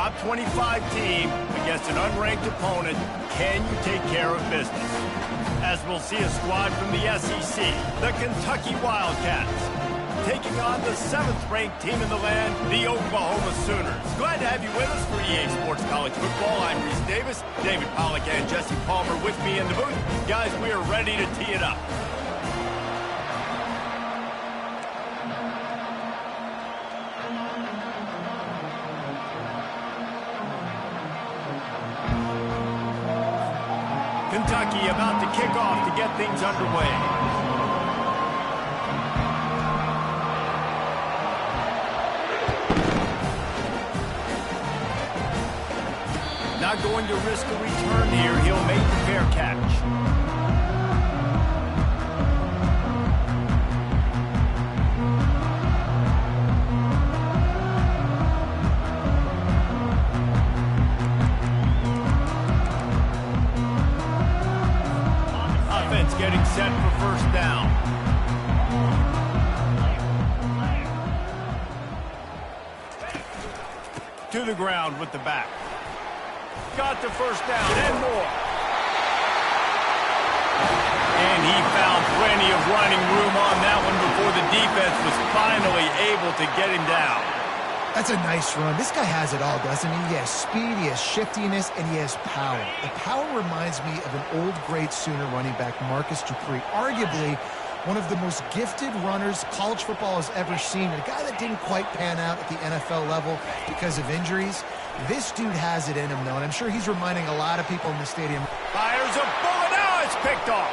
top 25 team against an unranked opponent. Can you take care of business? As we'll see a squad from the SEC, the Kentucky Wildcats, taking on the 7th-ranked team in the land, the Oklahoma Sooners. Glad to have you with us for EA Sports College Football. I'm Reese Davis, David Pollack and Jesse Palmer with me in the booth. Guys, we are ready to tee it up. Kentucky about to kick off to get things underway. Not going to risk a return here. He'll make the fair catch. Offense getting set for first down. To the ground with the back. Got the first down and more. And he found plenty of running room on that one before the defense was finally able to get him down. That's a nice run. This guy has it all, doesn't he? He has speed, he has shiftiness, and he has power. The power reminds me of an old great Sooner running back, Marcus Dupree. Arguably one of the most gifted runners college football has ever seen. A guy that didn't quite pan out at the NFL level because of injuries. This dude has it in him, though, and I'm sure he's reminding a lot of people in the stadium. Fires a bullet. Now it's picked off.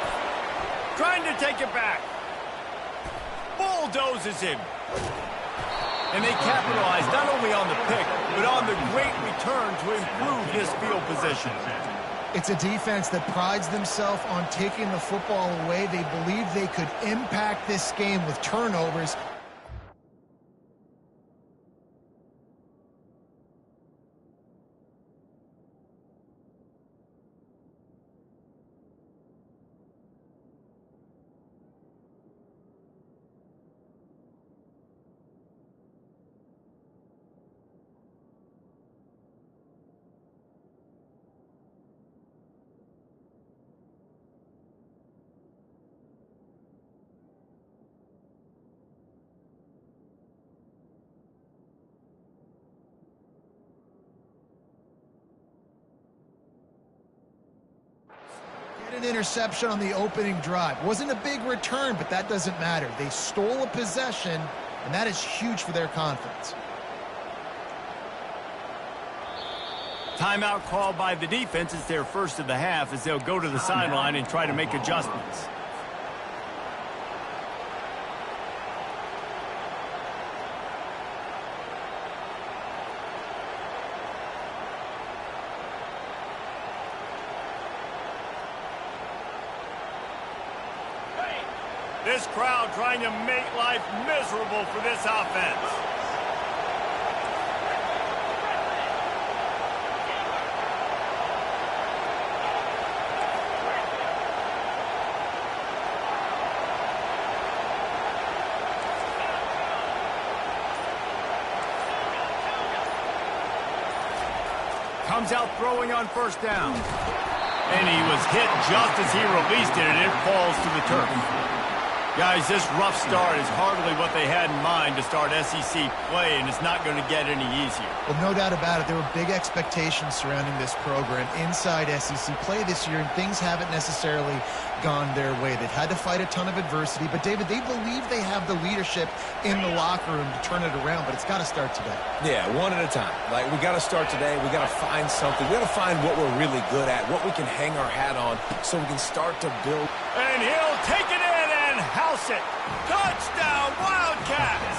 Trying to take it back. Bulldozes him. And they capitalize not only on the pick, but on the great return to improve his field position. It's a defense that prides themselves on taking the football away. They believe they could impact this game with turnovers. An interception on the opening drive. Wasn't a big return, but that doesn't matter. They stole a possession, and that is huge for their confidence. Timeout called by the defense. It's their first of the half as they'll go to the sideline and try to make adjustments. This crowd trying to make life miserable for this offense. Comes out throwing on first down. And he was hit just as he released it, and it falls to the turf. Guys, this rough start is hardly what they had in mind to start SEC play, and it's not going to get any easier. Well, no doubt about it. There were big expectations surrounding this program inside SEC play this year, and things haven't necessarily gone their way. They've had to fight a ton of adversity, but, David, they believe they have the leadership in the locker room to turn it around, but it's got to start today. Yeah, one at a time. Like, we got to start today. We got to find something. We got to find what we're really good at, what we can hang our hat on so we can start to build. And he'll take it in and house it. Touchdown, Wildcats!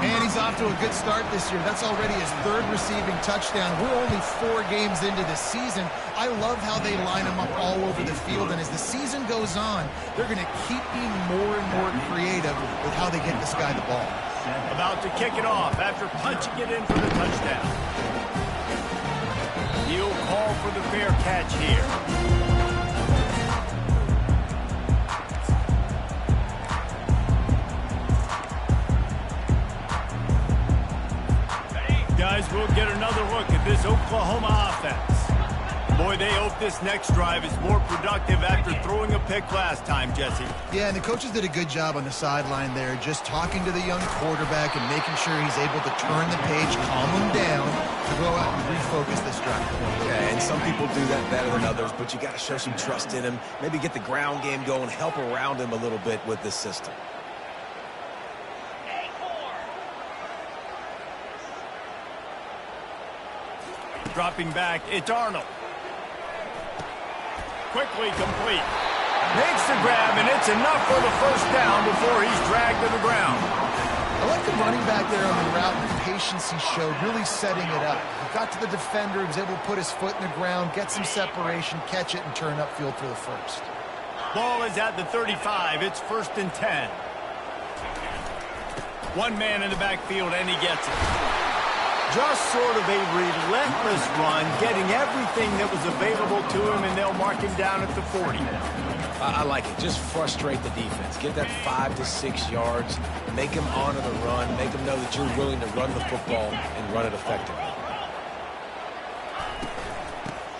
And he's off to a good start this year. That's already his 3rd receiving touchdown. We're only 4 games into the season. I love how they line him up all over the field. And as the season goes on, they're going to keep being more and more creative with how they get this guy the ball. About to kick it off after punching it in for the touchdown. He'll call for the fair catch here. Guys, we'll get another look at this Oklahoma offense. Boy, they hope this next drive is more productive after throwing a pick last time, Jesse. Yeah, and the coaches did a good job on the sideline there, just talking to the young quarterback and making sure he's able to turn the page, calm him down, to go out and refocus this drive. Yeah, and some people do that better than others, but you got to show some trust in him, maybe get the ground game going, help around him a little bit with this system. Dropping back, it's Arnold. Quickly complete. Makes the grab, and it's enough for the first down before he's dragged to the ground. I like the running back there on the route and the patience he showed, really setting it up. He got to the defender, he was able to put his foot in the ground, get some separation, catch it, and turn upfield for the first. Ball is at the 35. It's 1st and 10. One man in the backfield, and he gets it. Just sort of a relentless run, getting everything that was available to him, and they'll mark him down at the 40. I like it. Just frustrate the defense. Get that 5 to 6 yards. Make them honor the run. Make them know that you're willing to run the football and run it effectively.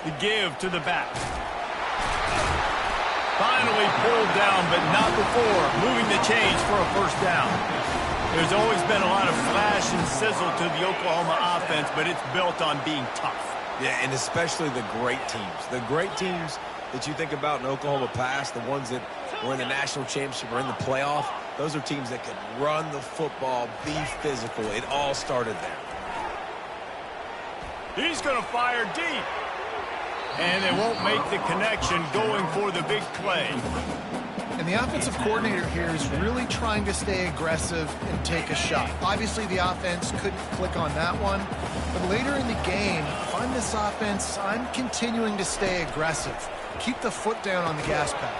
The give to the back. Finally pulled down, but not before. Moving the chains for a first down. There's always been a lot of flash and sizzle to the Oklahoma offense, but it's built on being tough. Yeah, and especially the great teams. The great teams that you think about in Oklahoma past, the ones that were in the national championship or in the playoff, those are teams that could run the football, be physical. It all started there. He's going to fire deep. And they won't make the connection going for the big play. And the offensive coordinator here is really trying to stay aggressive and take a shot. Obviously, the offense couldn't click on that one. But later in the game, if I'm this offense, I'm continuing to stay aggressive. Keep the foot down on the gas pedal.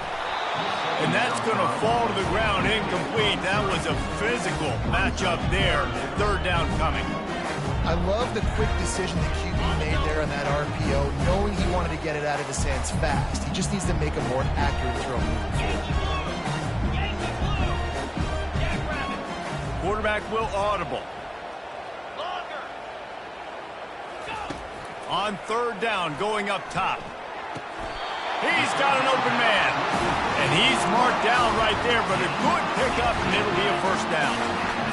And that's going to fall to the ground incomplete. That was a physical matchup there. 3rd down coming. I love the quick decision the QB made there on that RPO, knowing he wanted to get it out of his hands fast. He just needs to make a more accurate throw. Quarterback will audible. On 3rd down, going up top. He's got an open man. And he's marked down right there, but a good pickup, and it'll be a first down.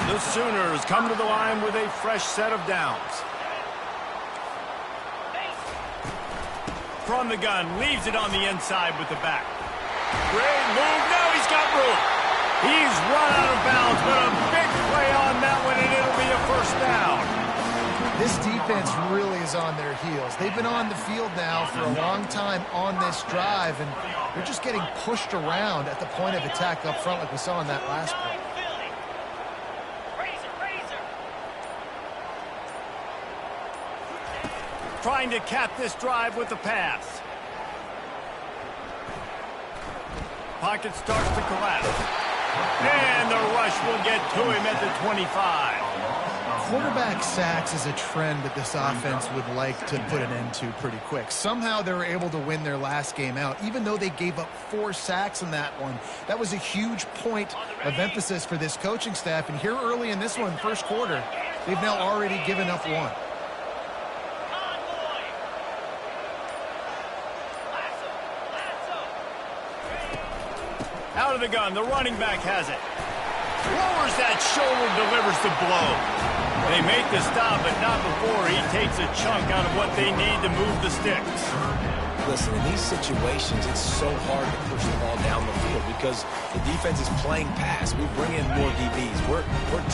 The Sooners come to the line with a fresh set of downs. From the gun, leaves it on the inside with the back. Great move. Now he's got room. He's run out of bounds, but a big play on that one, and it'll be a first down. This defense really is on their heels. They've been on the field now for a long time on this drive, and they're just getting pushed around at the point of attack up front like we saw in that last play. Trying to cap this drive with the pass. Pocket starts to collapse. And the rush will get to him at the 25. Quarterback sacks is a trend that this offense would like to put an end to pretty quick. Somehow they were able to win their last game out, even though they gave up 4 sacks in that one. That was a huge point of emphasis for this coaching staff. And here early in this one, first quarter, they've now already given up 1. Out of the gun, the running back has it. Lowers that shoulder, delivers the blow. They make the stop, but not before he takes a chunk out of what they need to move the sticks. Listen, in these situations, it's so hard to push the ball down the field because the defense is playing pass. We bring in more DBs. We're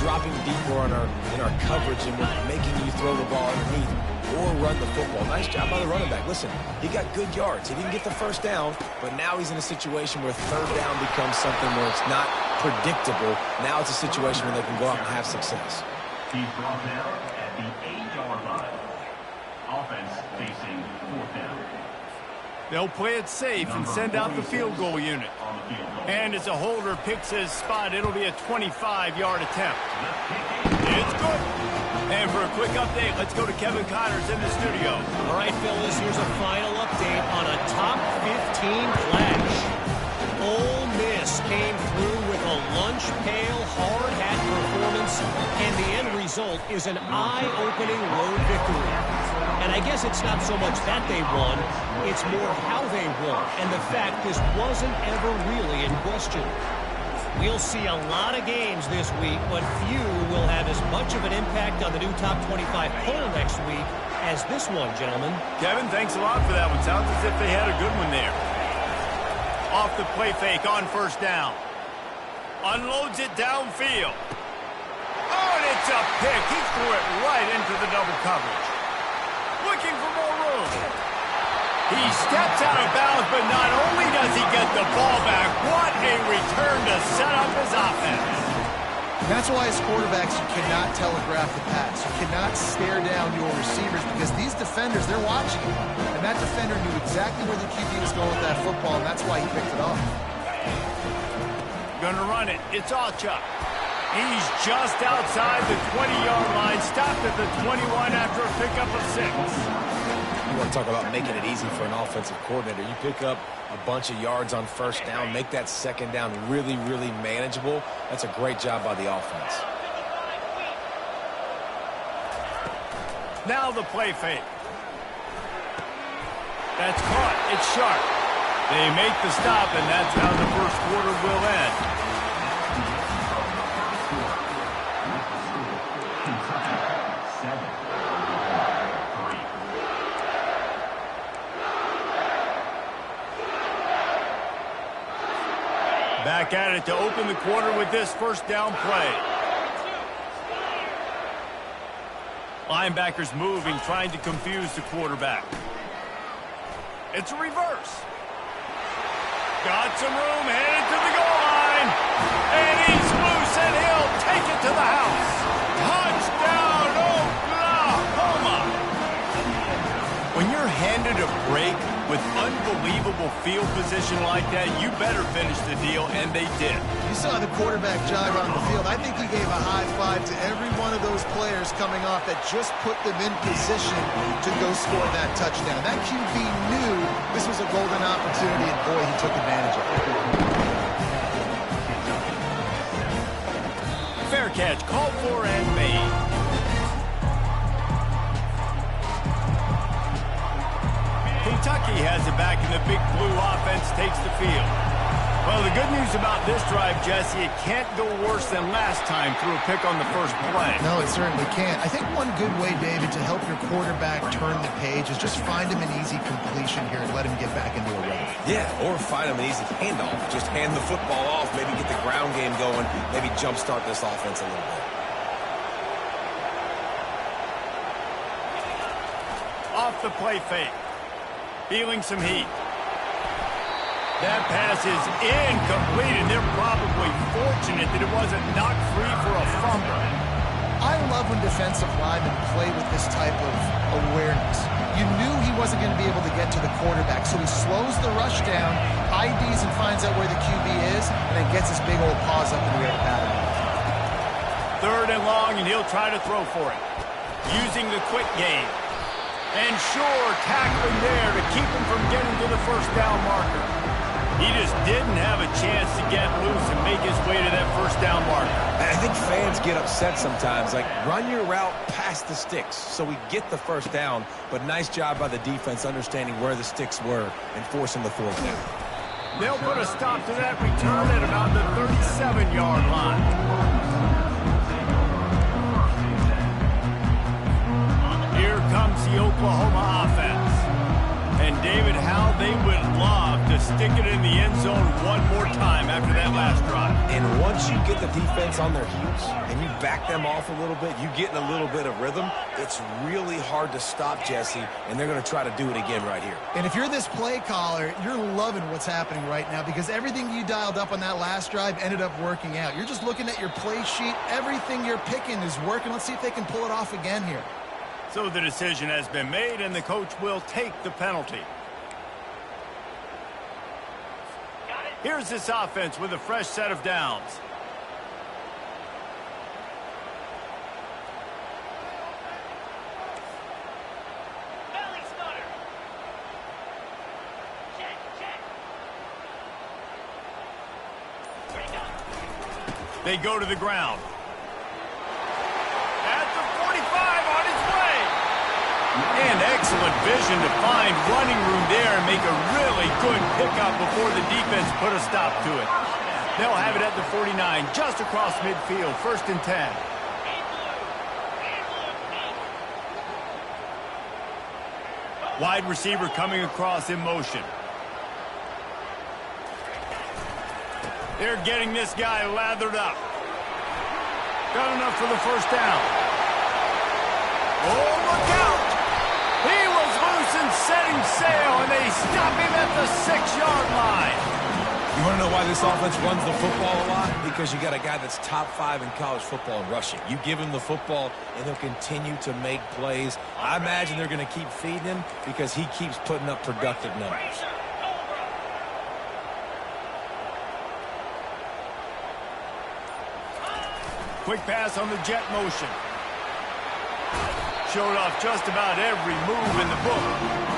dropping deeper in our coverage, and we're making you throw the ball underneath or run the football. Nice job by the running back. Listen, he got good yards. He didn't get the first down, but now he's in a situation where 3rd down becomes something where it's not predictable. Now it's a situation where they can go out and have success. He's brought down at the 8-yard line. Offense facing 4th down. They'll play it safe and send out the field goal unit. And as a holder picks his spot, it'll be a 25-yard attempt. It's good. And for a quick update, let's go to Kevin Connors in the studio. All right, fellas, here's a final update on a top 15 clash. Ole Miss came through with a a lunch pail, hard hat performance, and the end result is an eye-opening road victory. And I guess it's not so much that they won, it's more how they won, and the fact this wasn't ever really in question. We'll see a lot of games this week, but few will have as much of an impact on the new top 25 poll next week as this one, gentlemen. Kevin, thanks a lot for that one. Sounds as if they had a good one there. Off the play fake on first down. Unloads it downfield. Oh, and it's a pick. He threw it right into the double coverage. Looking for more room. He steps out of bounds, but not only does he get the ball back, what a return to set up his offense. That's why as quarterbacks, you cannot telegraph the pass. You cannot stare down your receivers because these defenders, they're watching you. And that defender knew exactly where the QB was going with that football, and that's why he picked it off. Gonna run it. It's Alchuk. He's just outside the 20-yard line, stopped at the 21 after a pickup of 6. You want to talk about making it easy for an offensive coordinator. You pick up a bunch of yards on first down, make that second down really, really manageable. That's a great job by the offense. Now the play fake. That's caught. It's sharp. They make the stop, and that's how the first quarter will end. Back at it to open the quarter with this first down play. Linebackers moving, trying to confuse the quarterback. It's a reverse. Got some room, headed to the goal line. And he's loose, and he'll take it to the house. Touchdown, Oklahoma! When you're handed a break with unbelievable field position like that, you better finish the deal, and they did. You saw the quarterback jog on the field. I think he gave a high five to every one of those players coming off that just put them in position to go score that touchdown. That QB knew this was a golden opportunity, and boy, he took advantage of it. Fair catch, called for and made. Kentucky has it back, and the Big Blue offense takes the field. Well, the good news about this drive, Jesse, it can't go worse than last time through a pick on the first play. No, it certainly can't. I think one good way, David, to help your quarterback turn the page is just find him an easy completion here and let him get back into a rhythm. Yeah, or find him an easy handoff. Just hand the football off, maybe get the ground game going, maybe jumpstart this offense a little bit. Off the play fake. Feeling some heat. That pass is incomplete, and they're probably fortunate that it wasn't knocked free for a fumble. I love when defensive linemen play with this type of awareness. You knew he wasn't going to be able to get to the quarterback, so he slows the rush down, IDs and finds out where the QB is, and then gets his big old paws up in the air to pat him. Third and long, and he'll try to throw for it. Using the quick game. And sure, tackling there to keep him from getting to the first down marker. He just didn't have a chance to get loose and make his way to that first down marker. I think fans get upset sometimes, like run your route past the sticks so we get the first down, but nice job by the defense understanding where the sticks were and forcing the fourth down. They'll put a stop to that return at about the 37-yard line. Here comes the Oklahoma offense. And David, how they would love to stick it in the end zone one more time after that last drive. And once you get the defense on their heels and you back them off a little bit, you get in a little bit of rhythm, it's really hard to stop, Jesse, and they're going to try to do it again right here. And if you're this play caller, you're loving what's happening right now because everything you dialed up on that last drive ended up working out. You're just looking at your play sheet. Everything you're picking is working. Let's see if they can pull it off again here. So the decision has been made, and the coach will take the penalty. Here's this offense with a fresh set of downs. They go to the ground. At the 45, on his way. And excellent vision to find running room there and make a really good pickup before the defense put a stop to it. They'll have it at the 49, just across midfield, 1st and 10. Wide receiver coming across in motion. They're getting this guy lathered up. Got enough for the 1st down. Oh, look out! He was loose and setting sail, and they stop him at the 6-yard line. You want to know why this offense runs the football a lot? Because you got a guy that's top 5 in college football in rushing. You give him the football, and he'll continue to make plays. I imagine they're going to keep feeding him because he keeps putting up productive numbers. Quick pass on the jet motion. Showed off just about every move in the book,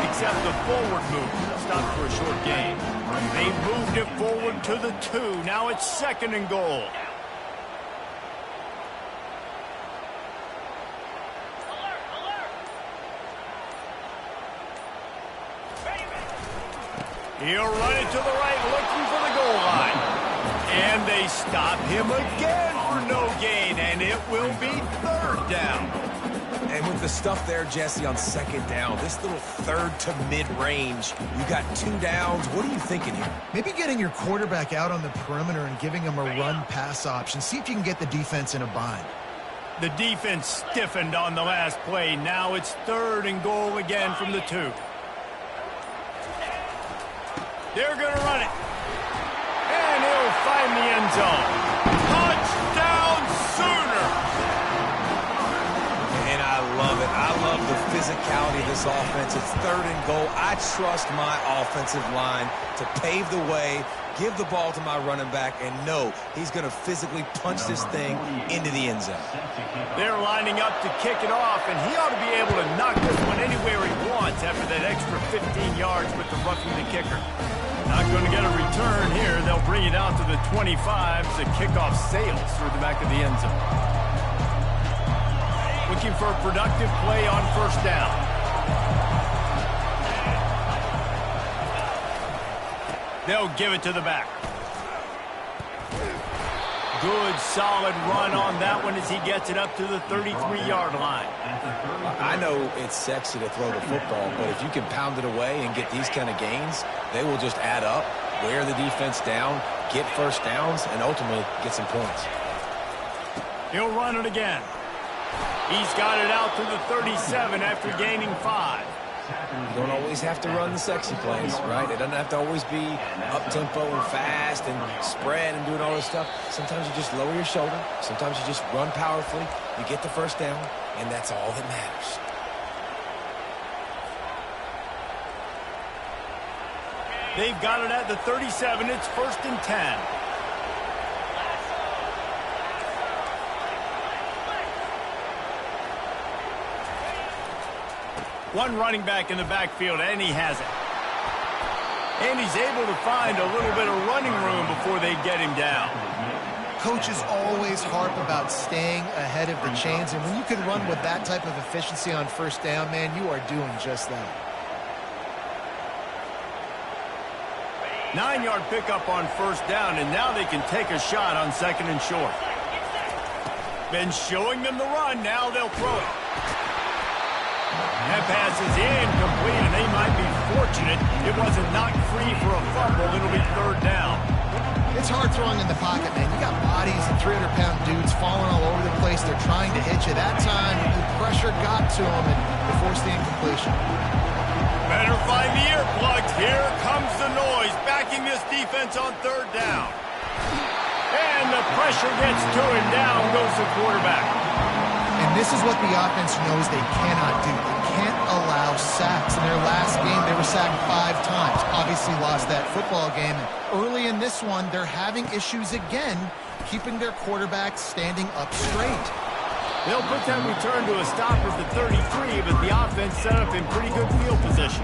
except the forward move. Stopped for a short gain. They moved it forward to the 2. Now it's 2nd and goal. He'll run it to the right, looking for the goal line. And they stop him again for no gain, and it will be 3rd down. And with the stuff there, Jesse, on 2nd down, this little 3rd to mid-range, you got 2 downs. What are you thinking here? Maybe getting your quarterback out on the perimeter and giving him a run-pass option. See if you can get the defense in a bind. The defense stiffened on the last play. Now it's 3rd and goal again from the 2. They're going to run it. And he'll find the end zone. Touchdown, Sooner! And I love it. I love the physicality of this offense. It's 3rd and goal. I trust my offensive line to pave the way, give the ball to my running back, and know he's going to physically punch this thing into the end zone. They're lining up to kick it off, and he ought to be able to knock this one anywhere he wants after that extra 15 yards with the roughing the kicker. Not going to get a return here. They'll bring it out to the 25 as the kickoff sails through the back of the end zone. Looking for a productive play on 1st down. They'll give it to the back. Good, solid run on that one as he gets it up to the 33-yard line. I know it's sexy to throw the football, but if you can pound it away and get these kind of gains, they will just add up, wear the defense down, get 1st downs, and ultimately get some points. He'll run it again. He's got it out to the 37 after gaining 5. You don't always have to run the sexy plays, right? It doesn't have to always be up-tempo and fast and spread and doing all this stuff. Sometimes you just lower your shoulder. Sometimes you just run powerfully. You get the 1st down, and that's all that matters. They've got it at the 37. It's 1st and 10. One running back in the backfield, and he has it. And he's able to find a little bit of running room before they get him down. Coaches always harp about staying ahead of the chains, and when you can run with that type of efficiency on 1st down, man, you are doing just that. 9-yard pickup on 1st down, and now they can take a shot on 2nd and short. Been showing them the run, now they'll throw it. That pass is incomplete, and they might be fortunate it wasn't knocked free for a fumble. It'll be 3rd down. It's hard throwing in the pocket, man. You got bodies and 300-pound dudes falling all over the place. They're trying to hit you. That time, the pressure got to them, and they forced the incompletion. Better find the earplugs. Here comes the noise, backing this defense on 3rd down. And the pressure gets to him. Down goes the quarterback. And this is what the offense knows they cannot do. They can't allow sacks. In their last game, they were sacked 5 times. Obviously lost that football game. And early in this one, they're having issues again, keeping their quarterback standing up straight. They'll put that return to a stop at the 33, but the offense set up in pretty good field position.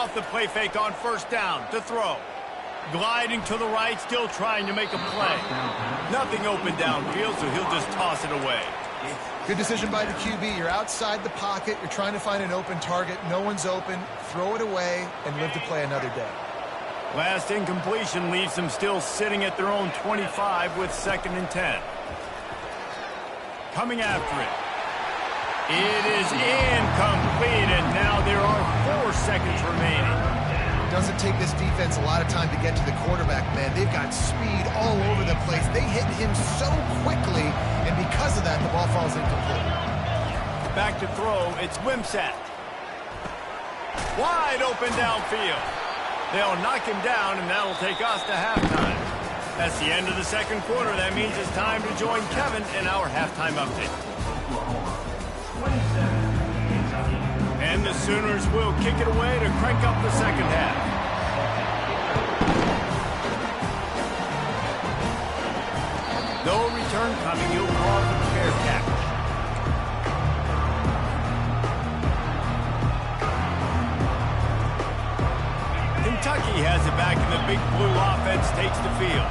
Off the play fake on first down to throw. Gliding to the right, still trying to make a play. Nothing open downfield, so he'll just toss it away. Good decision by the QB. You're outside the pocket. You're trying to find an open target. No one's open. Throw it away and live to play another day. Last incompletion leaves them still sitting at their own 25 with 2nd and 10. Coming after it. It is incomplete, and now there are 4 seconds remaining. It doesn't take this defense a lot of time to get to the quarterback, man. They've got speed all over the place. They hit him so quickly, and because of that, the ball falls incomplete. Back to throw, it's Wimsatt. Wide open downfield. They'll knock him down, and that'll take us to halftime. That's the end of the 2nd quarter. That means it's time to join Kevin in our halftime update. And the Sooners will kick it away to crank up the 2nd half. No return coming. He'll call for the fair catch. Kentucky has it back, and the Big Blue offense takes the field.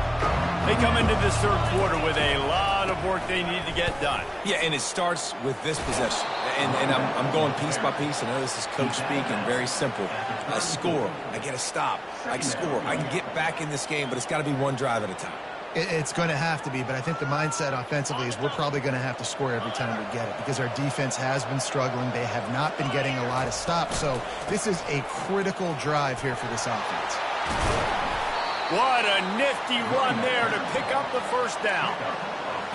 They come into this 3rd quarter with a lot of work they need to get done. Yeah, and it starts with this possession. And I'm going piece by piece. I know this is coach speaking, very simple. I score. I get a stop. I score. I can get back in this game, but it's got to be one drive at a time. It's going to have to be, but I think the mindset offensively is we're probably going to have to score every time we get it because our defense has been struggling. They have not been getting a lot of stops, so this is a critical drive here for this offense. What a nifty run there to pick up the 1st down.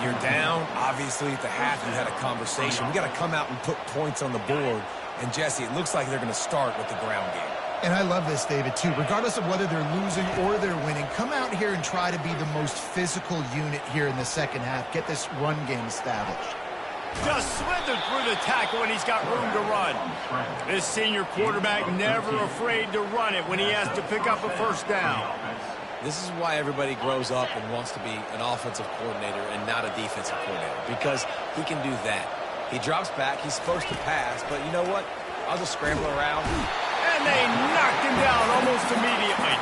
You're down. Obviously, at the half, you had a conversation. We got to come out and put points on the board. And, Jesse, it looks like they're going to start with the ground game. And I love this, David, too. Regardless of whether they're losing or they're winning, come out here and try to be the most physical unit here in the 2nd half. Get this run game established. Just slithered through the tackle, and he's got room to run. This senior quarterback never afraid to run it when he has to pick up a 1st down. This is why everybody grows up and wants to be an offensive coordinator and not a defensive coordinator, because he can do that. He drops back. He's supposed to pass, but you know what? I'll just scramble around. And they knocked him down almost immediately.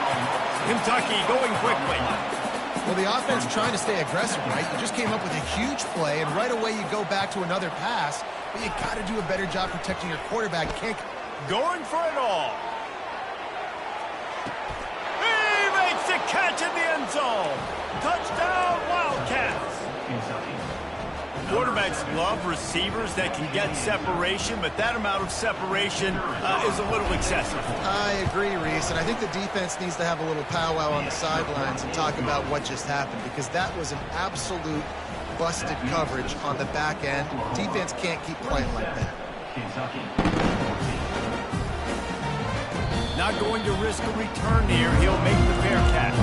Kentucky going quickly. Well, the offense trying to stay aggressive, right? You just came up with a huge play, and right away you go back to another pass, but you got to do a better job protecting your quarterback. Can't... Going for it all. He makes the catch in the end zone. Touchdown, Wildcats. Quarterbacks love receivers that can get separation, but that amount of separation is a little excessive. I agree, Reese, and I think the defense needs to have a little powwow on the sidelines and talk about what just happened, because that was an absolute busted coverage on the back end. Defense can't keep playing like that. Not going to risk a return here. He'll make the fair catch.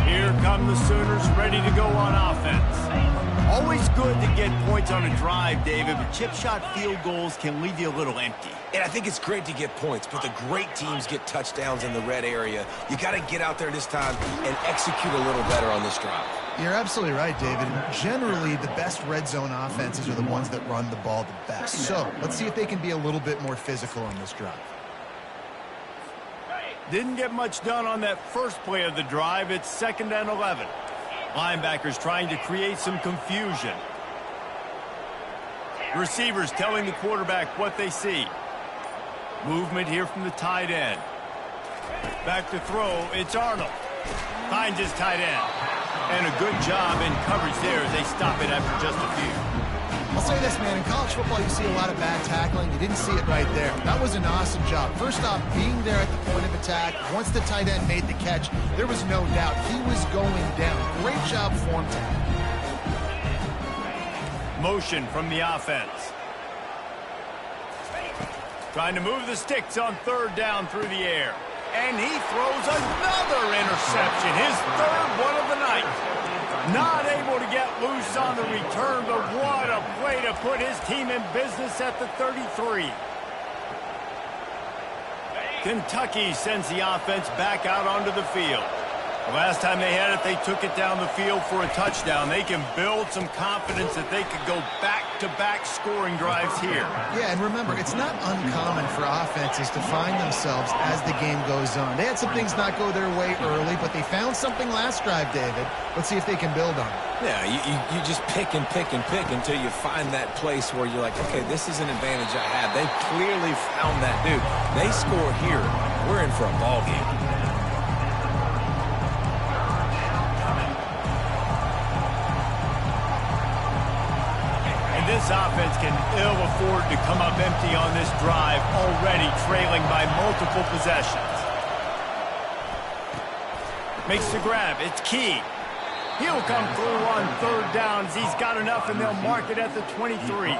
Here come the Sooners ready to go on offense. Always good to get points on a drive, David, but chip shot field goals can leave you a little empty. And I think it's great to get points, but the great teams get touchdowns in the red area. You got to get out there this time and execute a little better on this drive. You're absolutely right, David. Generally, the best red zone offenses are the ones that run the ball the best. So let's see if they can be a little bit more physical on this drive. Didn't get much done on that first play of the drive. It's 2nd and 11. Linebackers trying to create some confusion. Receivers telling the quarterback what they see. Movement here from the tight end. Back to throw, it's Arnold. Finds his tight end. And a good job in coverage there as they stop it after just a few. I'll say this, man, in college football you see a lot of bad tackling. You didn't see it right there. That was an awesome job. First off, being there at the point of attack. Once the tight end made the catch, there was no doubt he was going down. Great job form tackle. Motion from the offense. Trying to move the sticks on 3rd down through the air. And he throws another interception, his 3rd one of the night. Not able to get loose on the return, but what a play to put his team in business at the 33. Kentucky sends the offense back out onto the field. Last time they had it, they took it down the field for a touchdown. They can build some confidence that they could go back-to-back scoring drives here. Yeah, and remember, it's not uncommon for offenses to find themselves as the game goes on. They had some things not go their way early, but they found something last drive, David. Let's see if they can build on it. Yeah, you just pick and pick and pick until you find that place where you're like, okay, this is an advantage I have. They clearly found that, dude. They score here. We're in for a ball game. This offense can ill afford to come up empty on this drive, already trailing by multiple possessions. Makes the grab. It's Key. He'll come through on third downs. He's got enough, and they'll mark it at the 23.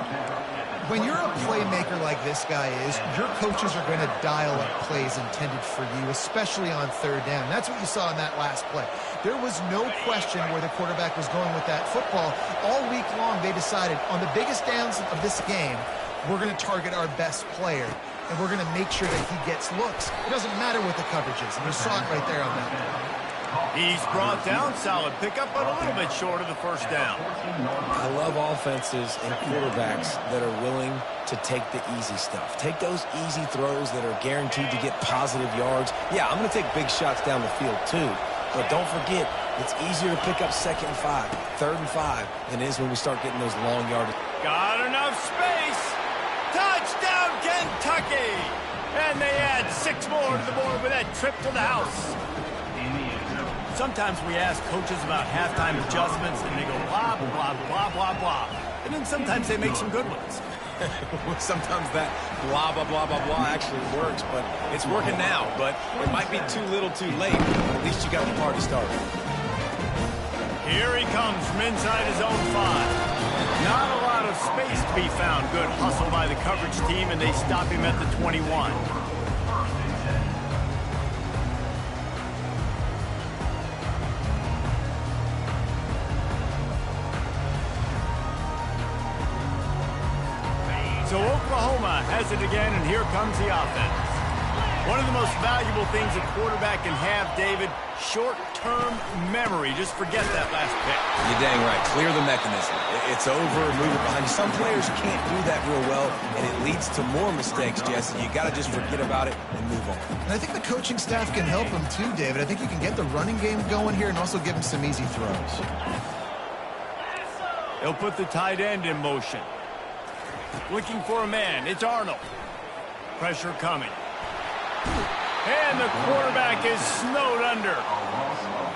When you're a playmaker like this guy is, your coaches are going to dial up plays intended for you, especially on third down. That's what you saw in that last play. There was no question where the quarterback was going with that football. All week long, they decided on the biggest downs of this game, we're going to target our best player, and we're going to make sure that he gets looks. It doesn't matter what the coverage is, and you saw it right there on that play. He's brought down, solid pickup, but a little bit short of the first down. I love offenses and quarterbacks that are willing to take the easy stuff. Take those easy throws that are guaranteed to get positive yards. Yeah, I'm going to take big shots down the field too, but don't forget, it's easier to pick up 2nd and 5, 3rd and 5 than it is when we start getting those long yardage. Got enough space. Touchdown, Kentucky! And they add 6 more to the board with that trip to the house. Sometimes we ask coaches about halftime adjustments, and they go blah, blah, blah, blah, blah. And then sometimes they make some good ones. Sometimes that blah, blah, blah, blah, blah actually works, but it's working now. But it might be too little too late. At least you got the party started. Here he comes from inside his own 5. Not a lot of space to be found. Good hustle by the coverage team, and they stop him at the 21. So Oklahoma has it again, and here comes the offense. One of the most valuable things a quarterback can have, David, short-term memory. Just forget that last pick. You're dang right. Clear the mechanism. It's over, move it behind you. Some players can't do that real well, and it leads to more mistakes, Jesse. You got to just forget about it and move on. And I think the coaching staff can help him too, David. I think you can get the running game going here and also give him some easy throws. He'll put the tight end in motion. Looking for a man. It's Arnold. Pressure coming. And the quarterback is snowed under.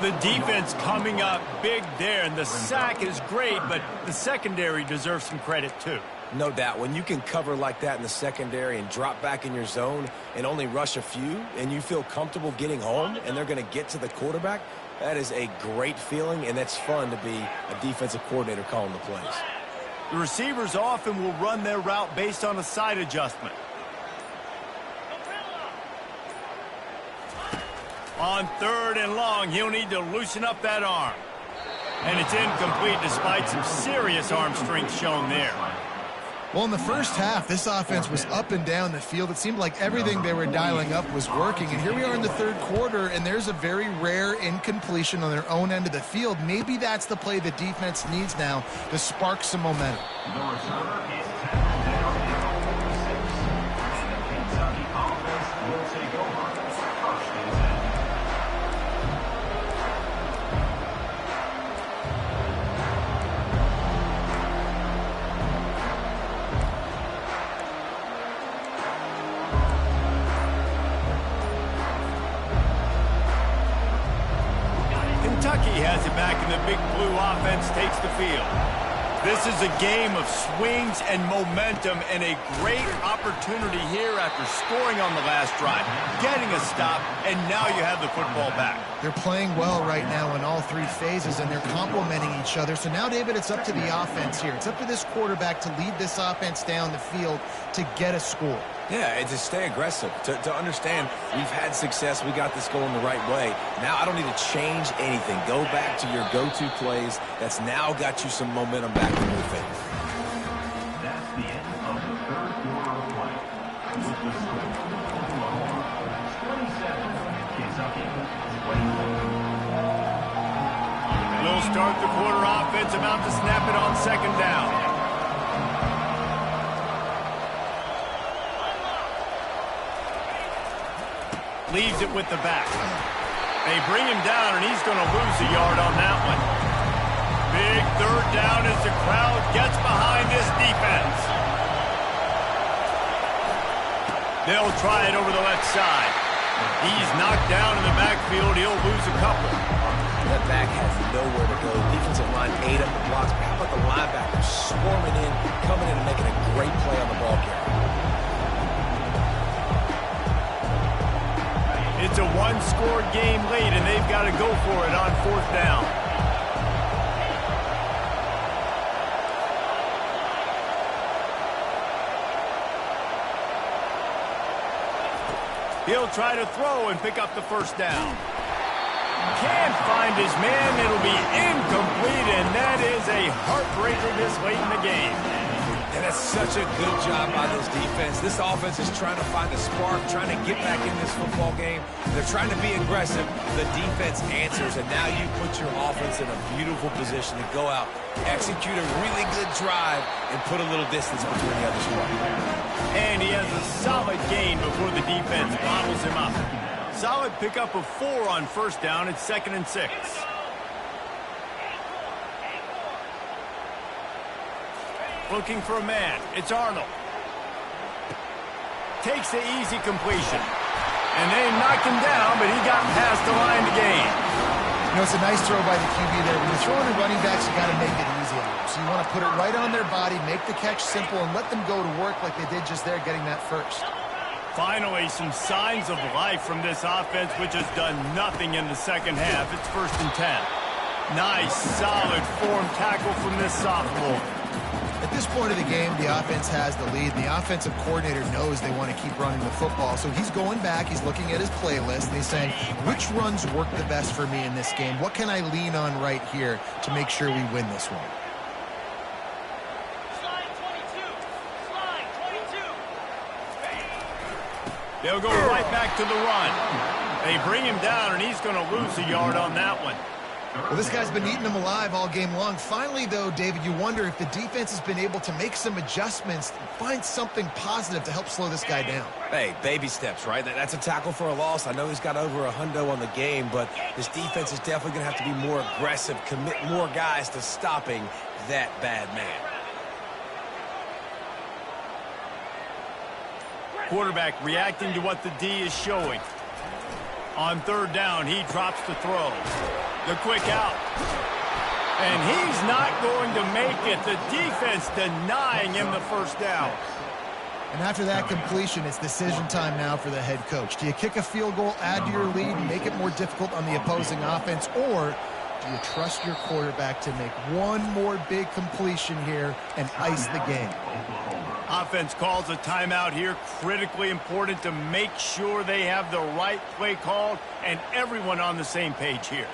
The defense coming up big there, and the sack is great, but the secondary deserves some credit too. No doubt. When you can cover like that in the secondary and drop back in your zone and only rush a few, and you feel comfortable getting home, and they're going to get to the quarterback, that is a great feeling, and that's fun to be a defensive coordinator calling the plays. The receivers often will run their route based on a side adjustment. On 3rd and long, he'll need to loosen up that arm. And it's incomplete despite some serious arm strength shown there. Well, in the first half, this offense was up and down the field. It seemed like everything they were dialing up was working. And here we are in the 3rd quarter, and there's a very rare incompletion on their own end of the field. Maybe that's the play the defense needs now to spark some momentum. The returner is tackled down at the 6. And the Kentucky offense will take over. 1st and 10. Kentucky has it back, and the big blue offense takes the field. This is a game of swings and momentum, and a great opportunity here after scoring on the last drive, getting a stop, and now you have the football back. They're playing well right now in all 3 phases, and they're complementing each other. So now, David, it's up to the offense here. It's up to this quarterback to lead this offense down the field to get a score. Yeah, and to stay aggressive, to understand we've had success, we got this going the right way. Now I don't need to change anything. Go back to your go-to plays. That's now got you some momentum back in your favor. That's the end of the 3rd quarter of play. With the score, Oklahoma 27, Kentucky, 24. We'll start the quarter offense, about to snap it on second down. Leaves it with the back. They bring him down, and he's going to lose a yard on that one. Big third down as the crowd gets behind this defense. They'll try it over the left side. He's knocked down in the backfield. He'll lose a couple. That back has nowhere to go. Defensive line ate up the blocks. But how about the linebackers swarming in, coming in and making a great play on the ball carrier? It's a one-score game late, and they've got to go for it on fourth down. He'll try to throw and pick up the first down. Can't find his man. It'll be incomplete, and that is a heartbreaker this late in the game. And that's such a good job by this defense. This offense is trying to find a spark, trying to get back in this football game. They're trying to be aggressive. The defense answers, and now you put your offense in a beautiful position to go out, execute a really good drive, and put a little distance between the other squad. And he has a solid gain before the defense bottles him up. Solid pickup of 4 on first down. It's 2nd and 6. Looking for a man. It's Arnold. Takes the easy completion. And they knocked him down, but he got past the line to gain. You know, it's a nice throw by the QB there. When you're throwing to running backs, you got to make it easy on them. So you want to put it right on their body, make the catch simple, and let them go to work like they did just there, getting that first. Finally, some signs of life from this offense, which has done nothing in the second half. It's 1st and 10. Nice, solid form tackle from this sophomore. At this point of the game, the offense has the lead, and the offensive coordinator knows they want to keep running the football. So he's going back, he's looking at his playlist, and he's saying, which runs work the best for me in this game? What can I lean on right here to make sure we win this one? They'll go right back to the run. They bring him down, and he's going to lose a yard on that one. Well, this guy's been eating them alive all game long. Finally, though, David, you wonder if the defense has been able to make some adjustments, find something positive to help slow this guy down. Hey, baby steps, right? That's a tackle for a loss. I know he's got over a hundo on the game, but this defense is definitely going to have to be more aggressive, commit more guys to stopping that bad man. Quarterback reacting to what the D is showing. On third down, he drops the throw. The quick out. And he's not going to make it. The defense denying him the first down. And after that completion, it's decision time now for the head coach. Do you kick a field goal, add to your lead, and make it more difficult on the opposing offense, or do you trust your quarterback to make one more big completion here and ice the game? Offense calls a timeout here. Critically important to make sure they have the right play called and everyone on the same page here.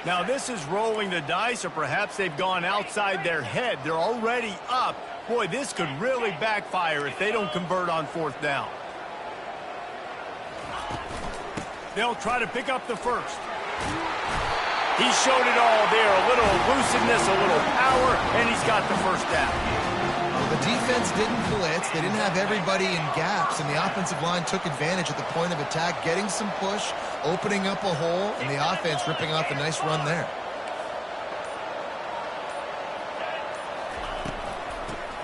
Now this is rolling the dice, or perhaps they've gone outside their head. They're already up. Boy, this could really backfire if they don't convert on fourth down. They'll try to pick up the first. He showed it all there. A little elusiveness, a little power, and he's got the first down. The defense didn't blitz. They didn't have everybody in gaps, and the offensive line took advantage at the point of attack, getting some push, opening up a hole, and the offense ripping off a nice run there.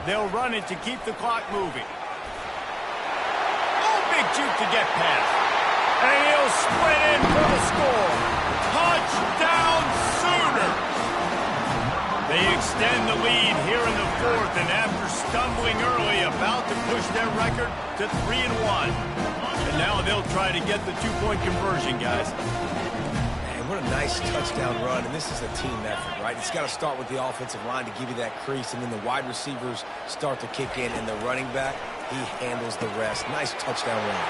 They'll run it to keep the clock moving. Oh, big juke to get past. And he'll sprint in for the score. Touchdown Sooner! They extend the lead here in the fourth, and after stumbling early, about to push their record to 3-1. And now they'll try to get the two-point conversion, guys. Man, what a nice touchdown run, and this is a team effort, right? It's got to start with the offensive line to give you that crease, and then the wide receivers start to kick in, and the running back, he handles the rest. Nice touchdown run.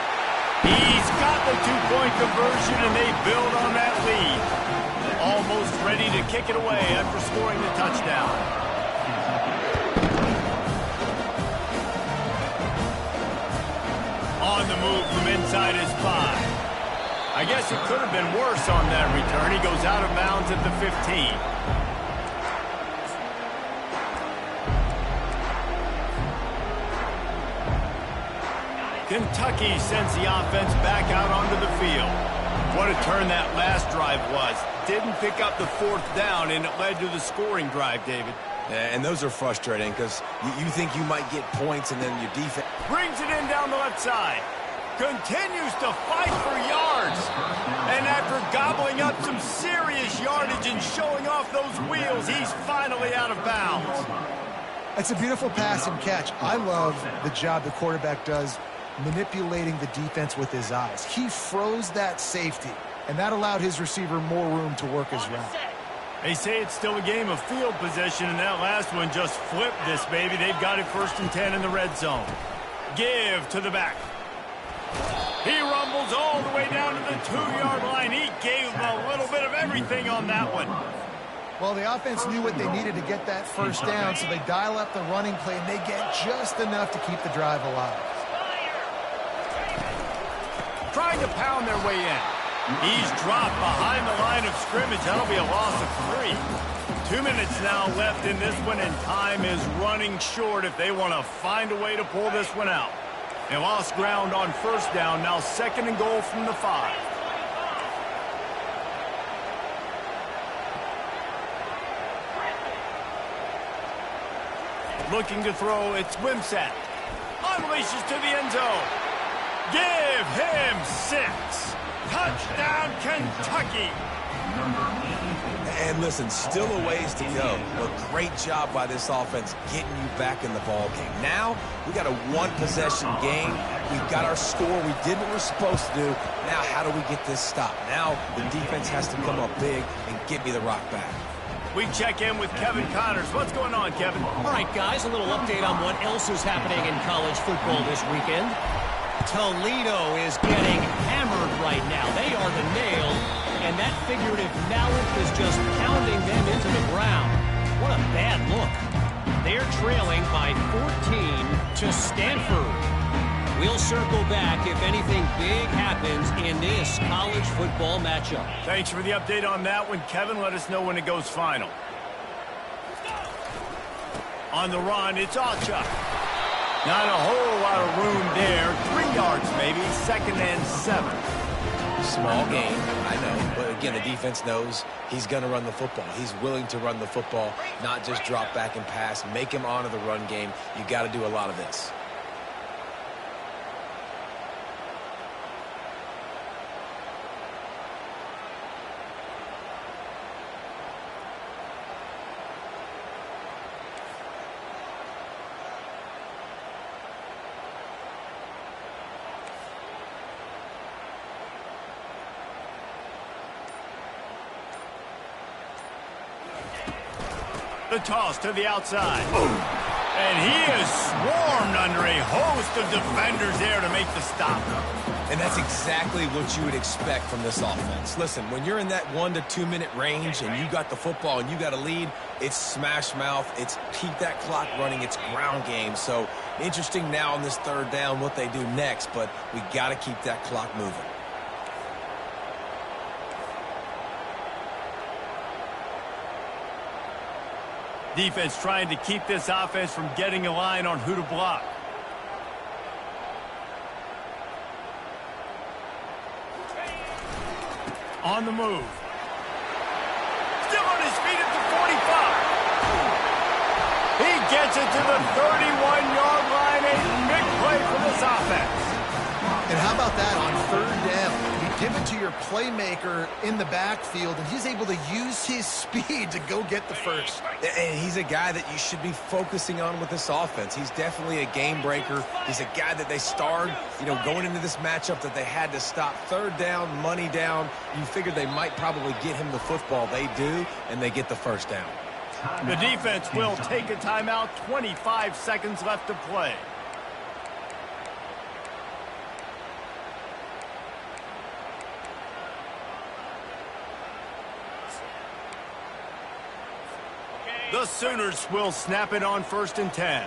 He's got the two-point conversion, and they build on that lead. Almost ready to kick it away after scoring the touchdown. On the move from inside his 5. I guess it could have been worse on that return. He goes out of bounds at the 15. Kentucky sends the offense back out onto the field. What a turn that last drive was. Didn't pick up the 4th down, and it led to the scoring drive, David. Yeah, and those are frustrating because you think you might get points and then your defense Brings it in down the left side. Continues to fight for yards. And after gobbling up some serious yardage and showing off those wheels, he's finally out of bounds. It's a beautiful pass and catch. I love the job the quarterback does manipulating the defense with his eyes. He froze that safety, and that allowed his receiver more room to work his route. They say it's still a game of field possession, and that last one just flipped this baby. They've got it 1st and 10 in the red zone. Give to the back. He rumbles all the way down to the 2-yard line. He gave them a little bit of everything on that one. Well, the offense knew what they needed to get that 1st down, so they dial up the running play, and they get just enough to keep the drive alive. Trying to pound their way in. He's dropped behind the line of scrimmage. That'll be a loss of 3. 2 minutes now left in this one, and time is running short if they want to find a way to pull this one out. They lost ground on 1st down. Now 2nd and goal from the 5. Looking to throw, it's Wimsatt. Unleashes to the end zone. Give him 6. Touchdown, Kentucky. And listen, still a ways to go. A great job by this offense getting you back in the ball game. Now, we got a 1-possession game. We've got our score. We did what we're supposed to do. Now, how do we get this stopped? Now, the defense has to come up big and get me the rock back. We check in with Kevin Connors. What's going on, Kevin? All right, guys, a little update on what else is happening in college football this weekend. Toledo is getting hammered right now. They are the nail, and that figurative mallet is just pounding them into the ground. What a bad look. They're trailing by 14 to Stanford. We'll circle back if anything big happens in this college football matchup. Thanks for the update on that one, Kevin. Let us know when it goes final. On the run, it's Alchuk. Not a whole lot of room there. 3 yards maybe, 2nd and 7. Small game, I know. But again, the defense knows he's going to run the football. He's willing to run the football, not just drop back and pass. Make him honor the run game. You got to do a lot of this. The toss to the outside. And he is swarmed under a host of defenders there to make the stop. And that's exactly what you would expect from this offense. Listen, when you're in that 1 to 2 minute range and you got the football and you got a lead, it's smash mouth, it's keep that clock running, it's ground game. So interesting now on this 3rd down what they do next, but we got to keep that clock moving. Defense trying to keep this offense from getting a line on who to block. On the move. Still on his feet at the 45. He gets it to the 31-yard line. A big play for this offense. And how about that on 3rd down? You give it to your playmaker in the backfield, and he's able to use his speed to go get the 1st. And he's a guy that you should be focusing on with this offense. He's definitely a game breaker. He's a guy that they starred, going into this matchup that they had to stop. 3rd down, money down. You figured they might probably get him the football. They do, and they get the 1st down. The defense will take a timeout. 25 seconds left to play. The Sooners will snap it on 1st and 10.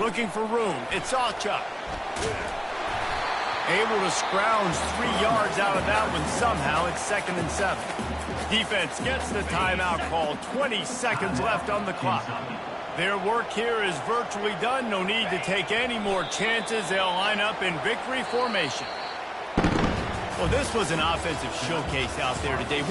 Looking for room. It's Sawchuk. Able to scrounge 3 yards out of that one somehow. It's 2nd and 7. Defense gets the timeout call. 20 seconds left on the clock. Their work here is virtually done. No need to take any more chances. They'll line up in victory formation. Well, this was an offensive showcase out there today.